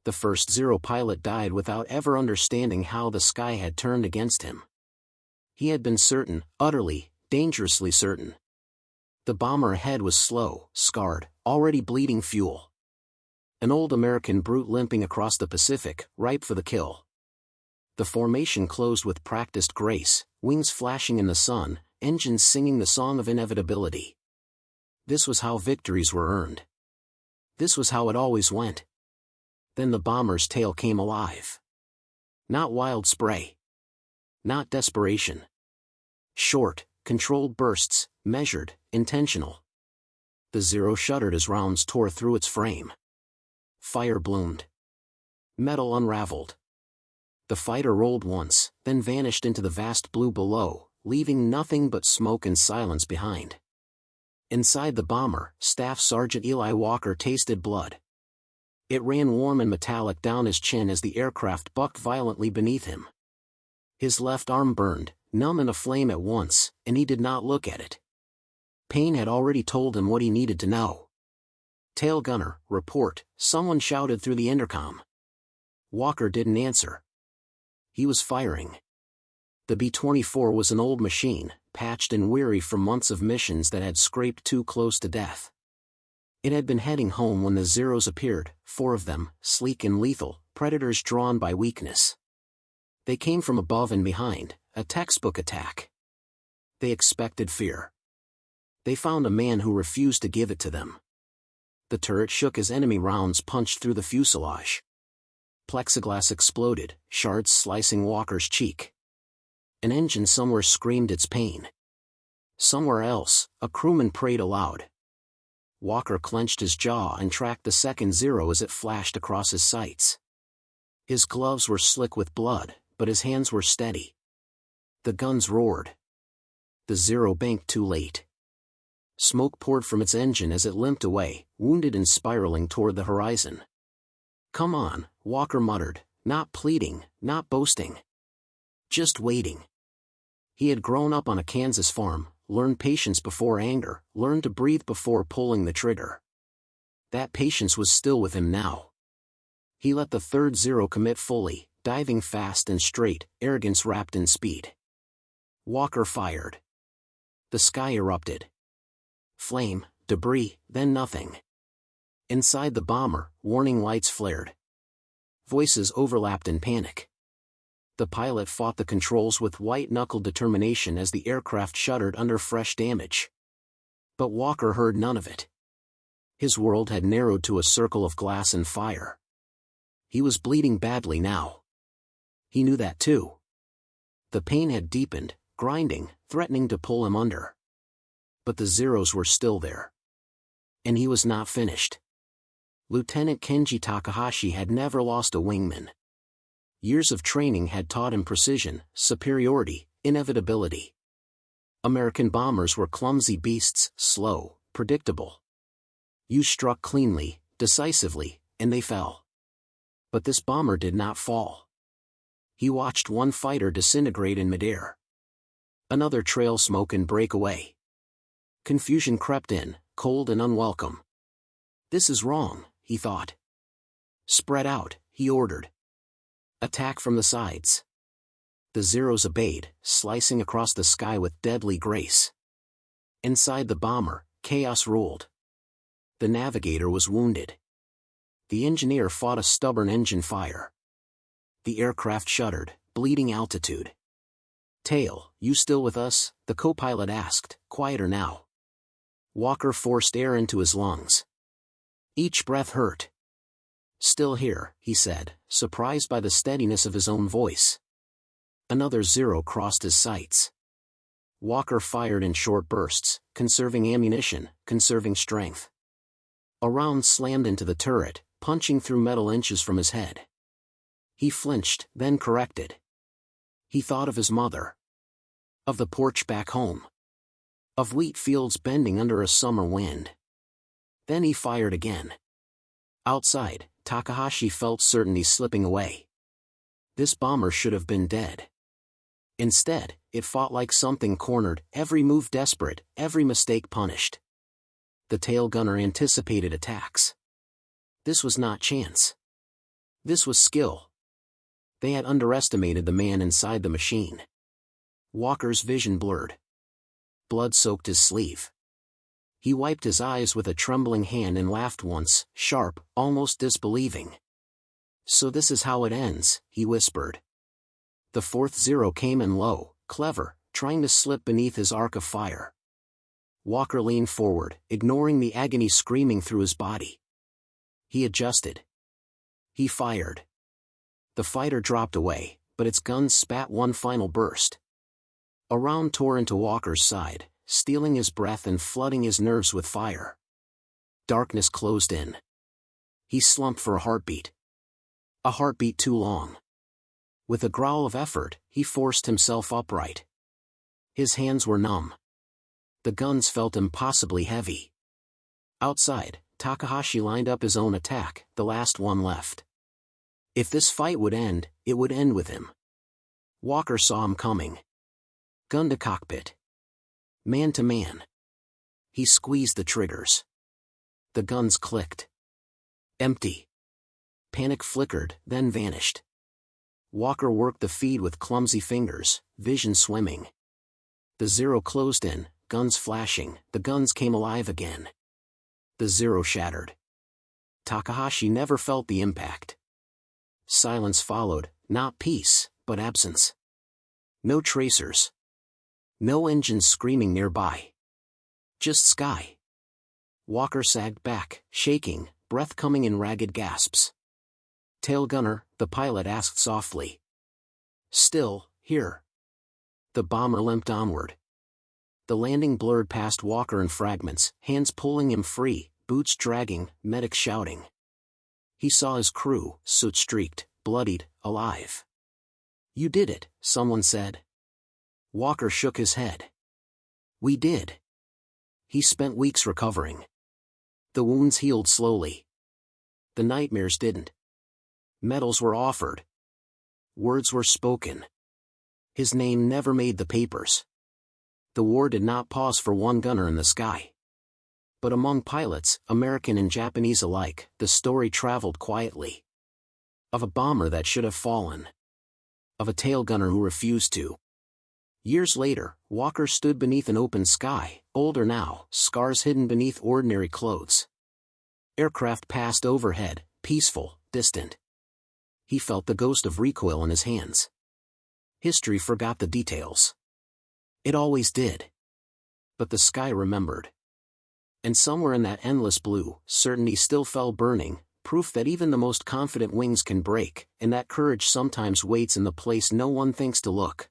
The first Zero pilot died without ever understanding how the sky had turned against him. He had been certain, utterly, dangerously certain. The bomber ahead was slow, scarred, already bleeding fuel. An old American brute limping across the Pacific, ripe for the kill. The formation closed with practiced grace, wings flashing in the sun, engines singing the song of inevitability. This was how victories were earned. This was how it always went. Then the bomber's tail came alive. Not wild spray. Not desperation. Short, controlled bursts, measured, intentional. The Zero shuddered as rounds tore through its frame. Fire bloomed. Metal unraveled. The fighter rolled once, then vanished into the vast blue below, leaving nothing but smoke and silence behind. Inside the bomber, Staff Sergeant Eli Walker tasted blood. It ran warm and metallic down his chin as the aircraft bucked violently beneath him. His left arm burned, numb and aflame at once, and he did not look at it. Pain had already told him what he needed to know. "Tail gunner, report," someone shouted through the intercom. Walker didn't answer. He was firing. The B-24 was an old machine, patched and weary from months of missions that had scraped too close to death. It had been heading home when the Zeros appeared, 4 of them, sleek and lethal, predators drawn by weakness. They came from above and behind, a textbook attack. They expected fear. They found a man who refused to give it to them. The turret shook as enemy rounds punched through the fuselage. Plexiglass exploded, shards slicing Walker's cheek. An engine somewhere screamed its pain. Somewhere else, a crewman prayed aloud. Walker clenched his jaw and tracked the second Zero as it flashed across his sights. His gloves were slick with blood, but his hands were steady. The guns roared. The Zero banked too late. Smoke poured from its engine as it limped away, wounded and spiraling toward the horizon. "Come on," Walker muttered, not pleading, not boasting. Just waiting. He had grown up on a Kansas farm, learned patience before anger, learned to breathe before pulling the trigger. That patience was still with him now. He let the third Zero commit fully, diving fast and straight, arrogance wrapped in speed. Walker fired. The sky erupted. Flame, debris, then nothing. Inside the bomber, warning lights flared. Voices overlapped in panic. The pilot fought the controls with white-knuckled determination as the aircraft shuddered under fresh damage. But Walker heard none of it. His world had narrowed to a circle of glass and fire. He was bleeding badly now. He knew that too. The pain had deepened, grinding, threatening to pull him under. But the Zeros were still there. And he was not finished. Lieutenant Kenji Takahashi had never lost a wingman. Years of training had taught him precision, superiority, inevitability. American bombers were clumsy beasts, slow, predictable. You struck cleanly, decisively, and they fell. But this bomber did not fall. He watched one fighter disintegrate in midair. Another trail smoke and break away. Confusion crept in, cold and unwelcome. "This is wrong," he thought. "Spread out," he ordered. "Attack from the sides." The Zeros obeyed, slicing across the sky with deadly grace. Inside the bomber, chaos ruled. The navigator was wounded. The engineer fought a stubborn engine fire. The aircraft shuddered, bleeding altitude. "Tail, you still with us?" the co-pilot asked, quieter now. Walker forced air into his lungs. Each breath hurt. "Still here," he said, surprised by the steadiness of his own voice. Another Zero crossed his sights. Walker fired in short bursts, conserving ammunition, conserving strength. A round slammed into the turret, punching through metal inches from his head. He flinched, then corrected. He thought of his mother. Of the porch back home. Of wheat fields bending under a summer wind. Then he fired again. Outside, Takahashi felt certainty slipping away. This bomber should have been dead. Instead, it fought like something cornered, every move desperate, every mistake punished. The tail gunner anticipated attacks. This was not chance. This was skill. They had underestimated the man inside the machine. Walker's vision blurred. Blood soaked his sleeve. He wiped his eyes with a trembling hand and laughed once, sharp, almost disbelieving. "So this is how it ends," he whispered. The fourth zero came in low, clever, trying to slip beneath his arc of fire. Walker leaned forward, ignoring the agony screaming through his body. He adjusted. He fired. The fighter dropped away, but its guns spat one final burst. A round tore into Walker's side, stealing his breath and flooding his nerves with fire. Darkness closed in. He slumped for a heartbeat. A heartbeat too long. With a growl of effort, he forced himself upright. His hands were numb. The guns felt impossibly heavy. Outside, Takahashi lined up his own attack, the last one left. If this fight would end, it would end with him. Walker saw him coming. Gun to cockpit. Man to man. He squeezed the triggers. The guns clicked. Empty. Panic flickered, then vanished. Walker worked the feed with clumsy fingers, vision swimming. The zero closed in, guns flashing, the guns came alive again. The zero shattered. Takahashi never felt the impact. Silence followed, not peace, but absence. No tracers. No engines screaming nearby. Just sky. Walker sagged back, shaking, breath coming in ragged gasps. "Tail gunner," the pilot asked softly. "Still, here." The bomber limped onward. The landing blurred past Walker in fragments, hands pulling him free, boots dragging, medics shouting. He saw his crew, soot-streaked, bloodied, alive. "You did it," someone said. Walker shook his head. "We did." He spent weeks recovering. The wounds healed slowly. The nightmares didn't. Medals were offered. Words were spoken. His name never made the papers. The war did not pause for one gunner in the sky. But among pilots, American and Japanese alike, the story traveled quietly. Of a bomber that should have fallen. Of a tail gunner who refused to. Years later, Walker stood beneath an open sky, older now, scars hidden beneath ordinary clothes. Aircraft passed overhead, peaceful, distant. He felt the ghost of recoil in his hands. History forgot the details. It always did. But the sky remembered. And somewhere in that endless blue, certainty still fell burning, proof that even the most confident wings can break, and that courage sometimes waits in the place no one thinks to look.